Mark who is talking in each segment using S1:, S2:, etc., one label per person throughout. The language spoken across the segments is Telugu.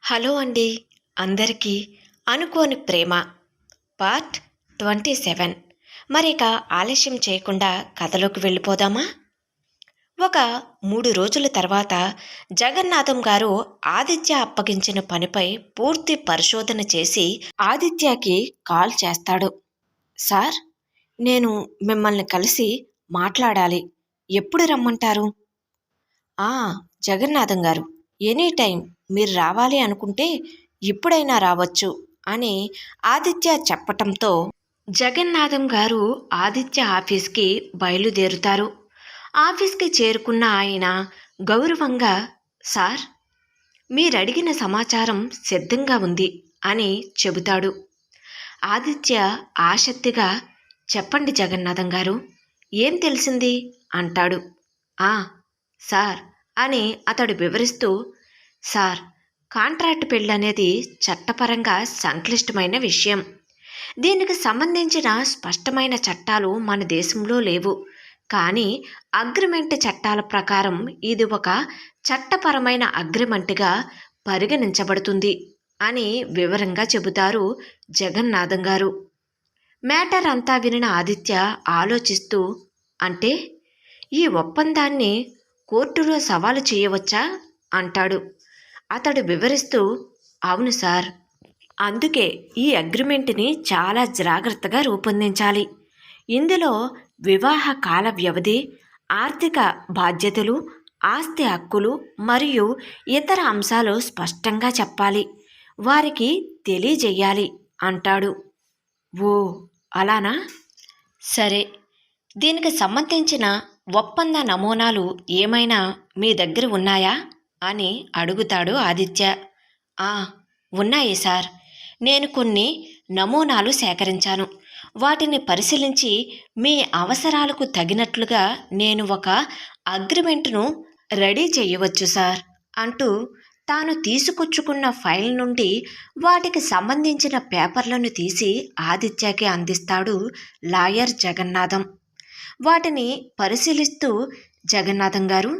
S1: హలో అండి అందరికీ అనుకోని ప్రేమ పార్ట్ 27. మరిక ఆలస్యం చేయకుండా కథలోకి వెళ్ళిపోదామా? ఒక 3 రోజుల తర్వాత జగన్నాథం గారు ఆదిత్య అప్పగించిన పనిపై పూర్తి పరిశోధన చేసి ఆదిత్యకి కాల్ చేస్తాడు. సార్, నేను మిమ్మల్ని కలిసి మాట్లాడాలి. ఎప్పుడు రమ్మంటారు? ఆ, జగన్నాథం గారు, ఎనీ టైం మీరు రావాలి అనుకుంటే ఇప్పుడైనా రావచ్చు అని ఆదిత్య చెప్పటంతో జగన్నాథం గారు ఆదిత్య ఆఫీస్కి బయలుదేరుతారు. ఆఫీస్కి చేరుకున్న ఆయన గౌరవంగా, సార్, మీరడిగిన సమాచారం సిద్ధంగా ఉంది అని చెబుతాడు. ఆదిత్య ఆసక్తిగా, చెప్పండి జగన్నాథం గారు, ఏం తెలిసింది అంటాడు. ఆ సార్ అని అతడు వివరిస్తూ, సార్, కాంట్రాక్ట్ పెళ్ళనేది చట్టపరంగా సంక్లిష్టమైన విషయం. దీనికి సంబంధించిన స్పష్టమైన చట్టాలు మన దేశంలో లేవు. కానీ అగ్రిమెంట్ చట్టాల ప్రకారం ఇది ఒక చట్టపరమైన అగ్రిమెంట్గా పరిగణించబడుతుంది అని వివరంగా చెబుతారు జగన్నాథం గారు. మ్యాటర్ అంతా వినిన ఆదిత్య ఆలోచిస్తూ, అంటే ఈ ఒప్పందాన్ని కోర్టులో సవాలు చేయవచ్చా అంటాడు. అతడు వివరిస్తూ, అవును సార్, అందుకే ఈ అగ్రిమెంట్ని చాలా జాగ్రత్తగా రూపొందించాలి. ఇందులో వివాహ కాల వ్యవధి, ఆర్థిక బాధ్యతలు, ఆస్తి హక్కులు మరియు ఇతర అంశాలు స్పష్టంగా చెప్పాలి, వారికి తెలియజేయాలి అంటాడు. ఓ అలానా? సరే, దీనికి సంబంధించిన ఒప్పంద నమూనాలు ఏమైనా మీ దగ్గర ఉన్నాయా అని అడుగుతాడు ఆదిత్య. ఆ, ఉన్నాయి సార్, నేను కొన్ని నమూనాలు సేకరించాను. వాటిని పరిశీలించి మీ అవసరాలకు తగినట్లుగా నేను ఒక అగ్రిమెంట్ను రెడీ చేయవచ్చు సార్ అంటూ తాను తీసుకొచ్చుకున్న ఫైల్ నుండి వాటికి సంబంధించిన పేపర్లను తీసి ఆదిత్యకి అందిస్తాడు లాయర్ జగన్నాథం. వాటిని పరిశీలిస్తూ, జగన్నాథం గారు,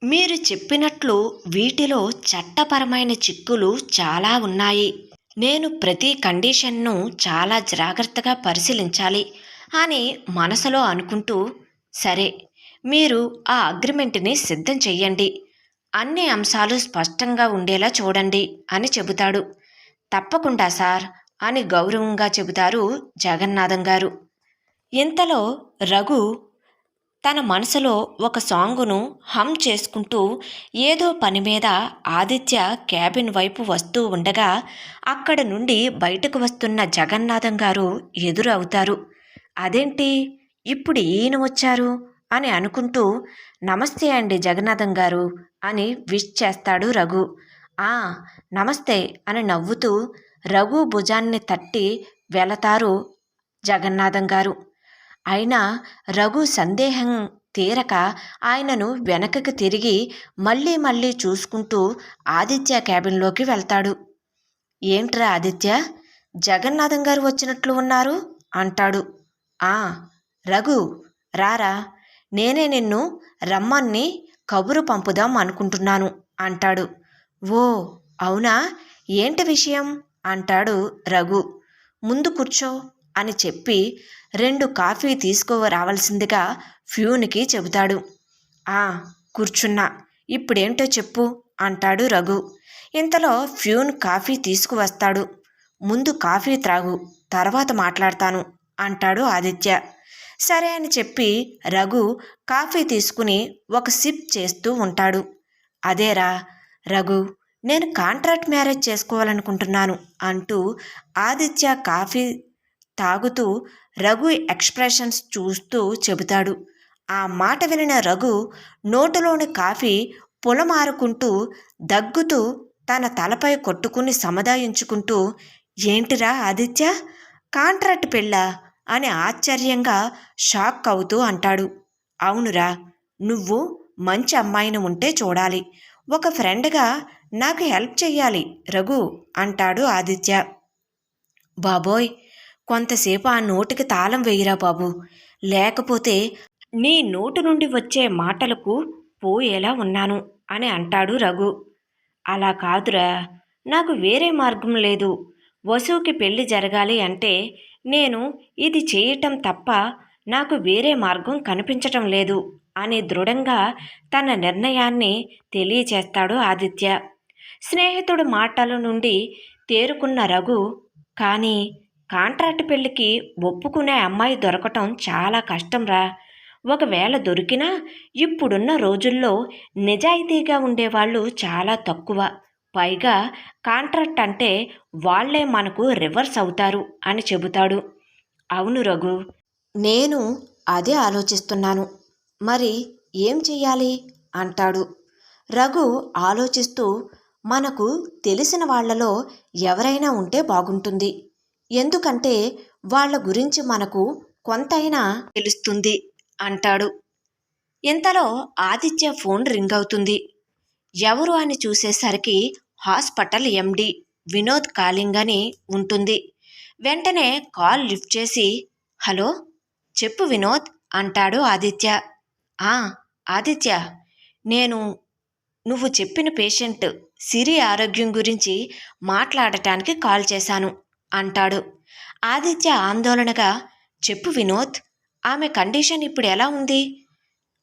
S1: మీరు చెప్పినట్లు వీటిలో చట్టపరమైన చిక్కులు చాలా ఉన్నాయి. నేను ప్రతి కండిషన్ను చాలా జాగ్రత్తగా పరిశీలించాలి అని మనసులో అనుకుంటూ, సరే, మీరు ఆ అగ్రిమెంట్ని సిద్ధం చెయ్యండి, అన్ని అంశాలు స్పష్టంగా ఉండేలా చూడండి అని చెబుతాడు. తప్పకుండా సార్ అని గౌరవంగా చెబుతారు జగన్నాథం గారు. ఇంతలో రఘు తన మనసులో ఒక సాంగును హమ్ చేసుకుంటూ ఏదో పని మీద ఆదిత్య క్యాబిన్ వైపు వస్తూ ఉండగా అక్కడ నుండి బయటకు వస్తున్న జగన్నాథం గారు ఎదురు అవుతారు. అదేంటి ఇప్పుడు ఈయన వచ్చారు అని అనుకుంటూ, నమస్తే అండి జగన్నాథం గారు అని విష్ చేస్తాడు రఘు. ఆ నమస్తే అని నవ్వుతూ రఘు భుజాన్ని తట్టి వెళతారు జగన్నాథం గారు. అయినా రఘు సందేహం తీరక ఆయనను వెనకకి తిరిగి మళ్ళీ మళ్ళీ చూసుకుంటూ ఆదిత్య క్యాబిన్లోకి వెళ్తాడు. ఏంట్రా ఆదిత్య, జగన్నాథం గారు వచ్చినట్లు ఉన్నారు అంటాడు. ఆ రఘు, రారా, నేనే నిన్ను రమ్మని కబురు పంపుదాం అనుకుంటున్నాను అంటాడు. ఓ అవునా, ఏంటి విషయం అంటాడు రఘు. ముందు కూర్చో అని చెప్పి 2 కాఫీ తీసుకురావాల్సిందిగా ఫ్యూన్కి చెబుతాడు. ఆ కూర్చున్నా, ఇప్పుడేంటో చెప్పు అంటాడు రఘు. ఇంతలో ఫ్యూన్ కాఫీ తీసుకువస్తాడు. ముందు కాఫీ త్రాగు, తర్వాత మాట్లాడతాను అంటాడు ఆదిత్య. సరే అని చెప్పి రఘు కాఫీ తీసుకుని ఒక సిప్ చేస్తూ ఉంటాడు. అదేరా రఘు, నేను కాంట్రాక్ట్ మ్యారేజ్ చేసుకోవాలనుకుంటున్నాను అంటూ ఆదిత్య కాఫీ తాగుతూ రఘు ఎక్స్ప్రెషన్స్ చూస్తూ చెబుతాడు. ఆ మాట వినిన రఘు నోటులోని కాఫీ పొలమారుకుంటూ దగ్గుతూ తన తలపై కొట్టుకుని సముదాయించుకుంటూ, ఏంటిరా ఆదిత్య, కాంట్రాక్ట్ పెళ్ళా అని ఆశ్చర్యంగా షాక్ అవుతూ అంటాడు. అవునురా, నువ్వు మంచి అమ్మాయిని ఉంటే చూడాలి, ఒక ఫ్రెండ్గా నాకు హెల్ప్ చెయ్యాలి రఘు అంటాడు ఆదిత్య. బాబోయ్, కొంతసేపు ఆ నోటికి తాళం వేయిరా బాబు, లేకపోతే నీ నోటు నుండి వచ్చే మాటలకు పోయేలా ఉన్నాను అని అంటాడు రఘు. అలా కాదురా, నాకు వేరే మార్గం లేదు. వసుకి పెళ్లి జరగాలి అంటే నేను ఇది చేయటం తప్ప నాకు వేరే మార్గం కనిపించటం లేదు అని దృఢంగా తన నిర్ణయాన్ని తెలియచేస్తాడు ఆదిత్య. స్నేహితుడి మాటల నుండి తేరుకున్న రఘు, కానీ కాంట్రాక్ట్ పెళ్లికి ఒప్పుకునే అమ్మాయి దొరకటం చాలా కష్టంరా. ఒకవేళ దొరికినా ఇప్పుడున్న రోజుల్లో నిజాయితీగా ఉండేవాళ్ళు చాలా తక్కువ. పైగా కాంట్రాక్ట్ అంటే వాళ్లే మనకు రివర్స్ అవుతారు అని చెబుతాడు. అవును రఘు, నేను అదే ఆలోచిస్తున్నాను. మరి ఏం చెయ్యాలి అంటాడు. రఘు ఆలోచిస్తూ, మనకు తెలిసిన వాళ్లలో ఎవరైనా ఉంటే బాగుంటుంది. ఎందుకంటే వాళ్ళ గురించి మనకు కొంతైనా తెలుస్తుంది అంటాడు. ఇంతలో ఆదిత్య ఫోన్ రింగ్ అవుతుంది. ఎవరు అని చూసేసరికి హాస్పిటల్ ఎండి వినోద్ కాలింగ్ అని ఉంటుంది. వెంటనే కాల్ లిఫ్ట్ చేసి, హలో, చెప్పు వినోద్ అంటాడు ఆదిత్య. ఆ ఆదిత్య, నేను నువ్వు చెప్పిన పేషెంట్ సిరి ఆరోగ్యం గురించి మాట్లాడటానికి కాల్ చేశాను అంటాడు. ఆదిత్య ఆందోళనగా, చెప్పు వినోద్, ఆమె కండిషన్ ఇప్పుడు ఎలా ఉంది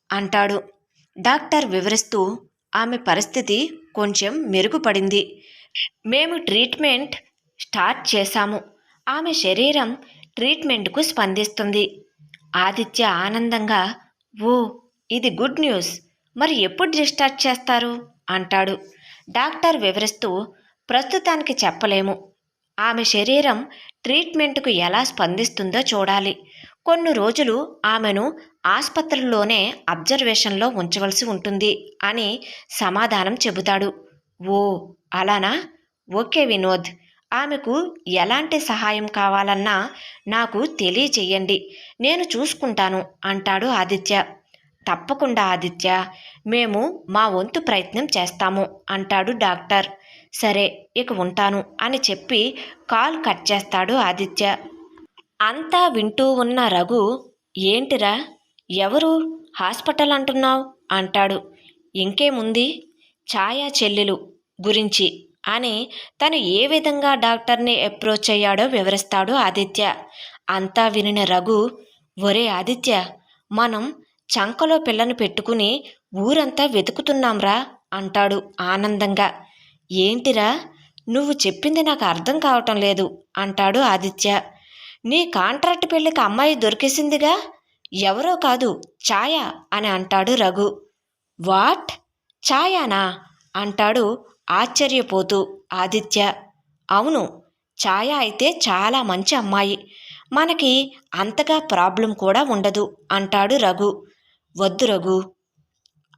S1: అంటాడు. డాక్టర్ వివరిస్తూ, ఆమె పరిస్థితి కొంచెం మెరుగుపడింది. మేము ట్రీట్మెంట్ స్టార్ట్ చేశాము. ఆమె శరీరం ట్రీట్మెంట్కు స్పందిస్తుంది. ఆదిత్య ఆనందంగా, ఓ, ఇది గుడ్ న్యూస్. మరి ఎప్పుడు డిశ్చార్జ్ చేస్తారు అంటాడు. డాక్టర్ వివరిస్తూ, ప్రస్తుతానికి చెప్పలేము. ఆమె శరీరం ట్రీట్మెంట్కు ఎలా స్పందిస్తుందో చూడాలి. కొన్ని రోజులు ఆమెను ఆసుపత్రిలోనే అబ్జర్వేషన్లో ఉంచవలసి ఉంటుంది అని సమాధానం చెబుతాడు. ఓ అలానా, ఓకే వినోద్, ఆమెకు ఎలాంటి సహాయం కావాలన్నా నాకు తెలియచేయండి, నేను చూసుకుంటాను అంటాడు ఆదిత్య. తప్పకుండా ఆదిత్య, మేము మా వంతు ప్రయత్నం చేస్తాము అంటాడు డాక్టర్. సరే, ఇక ఉంటాను అని చెప్పి కాల్ కట్ చేస్తాడు ఆదిత్య. అంతా వింటూ ఉన్న రఘు, ఏంటిరా, ఎవరు హాస్పిటల్ అంటున్నావు అంటాడు. ఇంకేముంది, ఛాయా చెల్లెలు గురించి అని తను ఏ విధంగా డాక్టర్ని అప్రోచ్ అయ్యాడో వివరిస్తాడు ఆదిత్య. అంతా వినిన రఘు, ఒరే ఆదిత్య, మనం చంకలో పిల్లను పెట్టుకుని ఊరంతా వెతుకుతున్నాంరా అంటాడు ఆనందంగా. ఏంటిరా, నువ్వు చెప్పింది నాకు అర్థం కావటం లేదు అంటాడు ఆదిత్య. నీ కాంట్రాక్ట్ పెళ్లికి అమ్మాయి దొరికేసిందిగా, ఎవరో కాదు, ఛాయ అని అంటాడు రఘు. వాట్, ఛాయానా అంటాడు ఆశ్చర్యపోతూ ఆదిత్య. అవును, ఛాయ అయితే చాలా మంచి అమ్మాయి, మనకి అంతగా ప్రాబ్లం కూడా ఉండదు అంటాడు రఘు. వద్దు రఘు,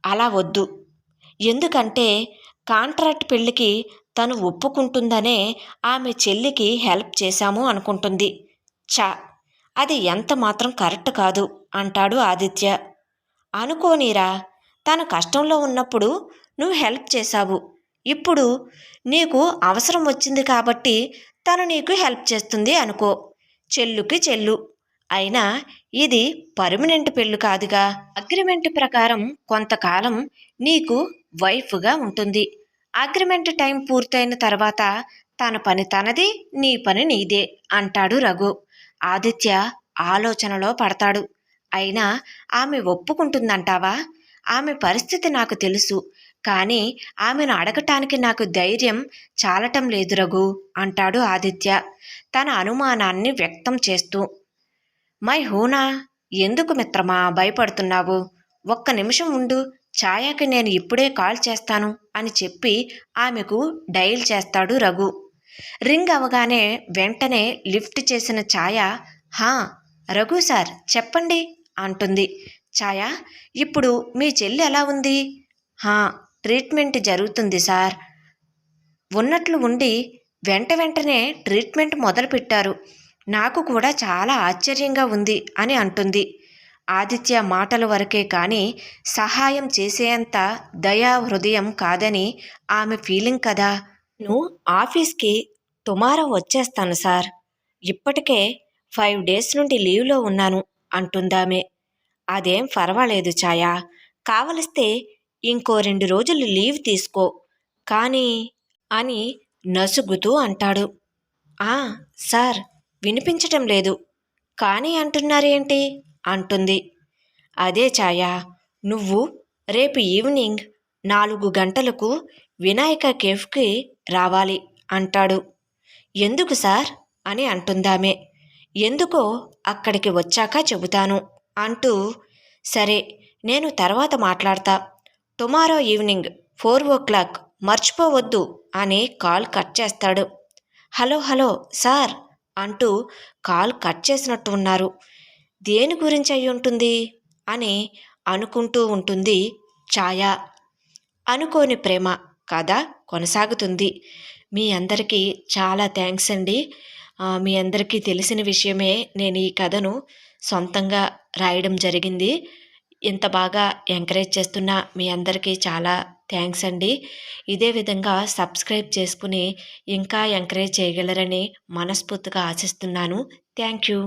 S1: అలా వద్దు. ఎందుకంటే కాంట్రాక్ట్ పెళ్లికి తను ఒప్పుకుంటుందనే ఆమె చెల్లికి హెల్ప్ చేశాము అనుకుంటుంది. చా, అది ఎంత మాత్రం కరెక్ట్ కాదు అంటాడు ఆదిత్య. అనుకోనీరా, తను కష్టంలో ఉన్నప్పుడు నువ్వు హెల్ప్ చేశావు. ఇప్పుడు నీకు అవసరం వచ్చింది కాబట్టి తను నీకు హెల్ప్ చేస్తుంది అనుకో. చెల్లుకి చెల్లు. అయినా ఇది పర్మనెంట్ పెళ్ళి కాదుగా. అగ్రిమెంట్ ప్రకారం కొంతకాలం నీకు వైఫ్గా ఉంటుంది. అగ్రిమెంట్ టైం పూర్తయిన తర్వాత తన పని తనది, నీ పని నీదే అంటాడు రఘు. ఆదిత్య ఆలోచనలో పడతాడు. అయినా ఆమె ఒప్పుకుంటుందంటావా? ఆమె పరిస్థితి నాకు తెలుసు, కానీ ఆమెను అడగటానికి నాకు ధైర్యం చాలటం లేదు రఘు అంటాడు ఆదిత్య తన అనుమానాన్ని వ్యక్తం చేస్తూ. మై హూనా, ఎందుకు మిత్రమా భయపడుతున్నావు? ఒక్క నిమిషం ఉండు, ఛాయాకి నేను ఇప్పుడే కాల్ చేస్తాను అని చెప్పి ఆమెకు డయల్ చేస్తాడు రఘు. రింగ్ అవగానే వెంటనే లిఫ్ట్ చేసిన ఛాయ, హా రఘు సార్, చెప్పండి అంటుంది. ఛాయ, ఇప్పుడు మీ చెల్లి ఎలా ఉంది? హా, ట్రీట్మెంట్ జరుగుతుంది సార్. ఉన్నట్లు ఉండి వెంటనే ట్రీట్మెంట్ మొదలుపెట్టారు. నాకు కూడా చాలా ఆశ్చర్యంగా ఉంది అని అంటుంది. ఆదిత్య మాటల వరకే కానీ సహాయం చేసేంత దయా హృదయం కాదని ఆమె ఫీలింగ్ కదా. నేను ఆఫీస్కి టుమారో వచ్చేస్తాను సార్. ఇప్పటికే 5 డేస్ నుండి లీవ్లో ఉన్నాను అంటుందామె. అదేం పర్వాలేదు ఛాయా, కావలిస్తే ఇంకో 2 రోజులు లీవ్ తీసుకో కానీ అని నసుగుతూ అంటాడు. ఆ, సార్, వినిపించటం లేదు. కానీ అంటున్నారేంటి అంటుంది. అదే ఛాయా, నువ్వు రేపు ఈవినింగ్ 4 గంటలకు వినాయక కేఫ్కి రావాలి అంటాడు. ఎందుకు సార్ అని అంటుందామే. ఎందుకో అక్కడికి వచ్చాక చెబుతాను అంటూ, సరే, నేను తర్వాత మాట్లాడతా. టుమారో ఈవినింగ్ 4 o'clock మర్చిపోవద్దు అని కాల్ కట్ చేస్తాడు. హలో హలో సార్ అంటూ కాల్ కట్ చేసినట్టు ఉన్నారు. దేని గురించి అయి ఉంటుంది అని అనుకుంటూ ఉంటుంది ఛాయ. అనుకోని ప్రేమ కథ కొనసాగుతుంది. మీ అందరికీ చాలా థ్యాంక్స్ అండి. మీ అందరికీ తెలిసిన విషయమే, నేను ఈ కథను సొంతంగా రాయడం జరిగింది. ఇంత బాగా ఎంకరేజ్ చేస్తున్న మీ అందరికీ చాలా థ్యాంక్స్ అండి. ఇదే విధంగా సబ్స్క్రైబ్ చేసుకుని ఇంకా ఎంకరేజ్ చేయగలరని మనస్ఫూర్తిగా ఆశిస్తున్నాను. Thank you.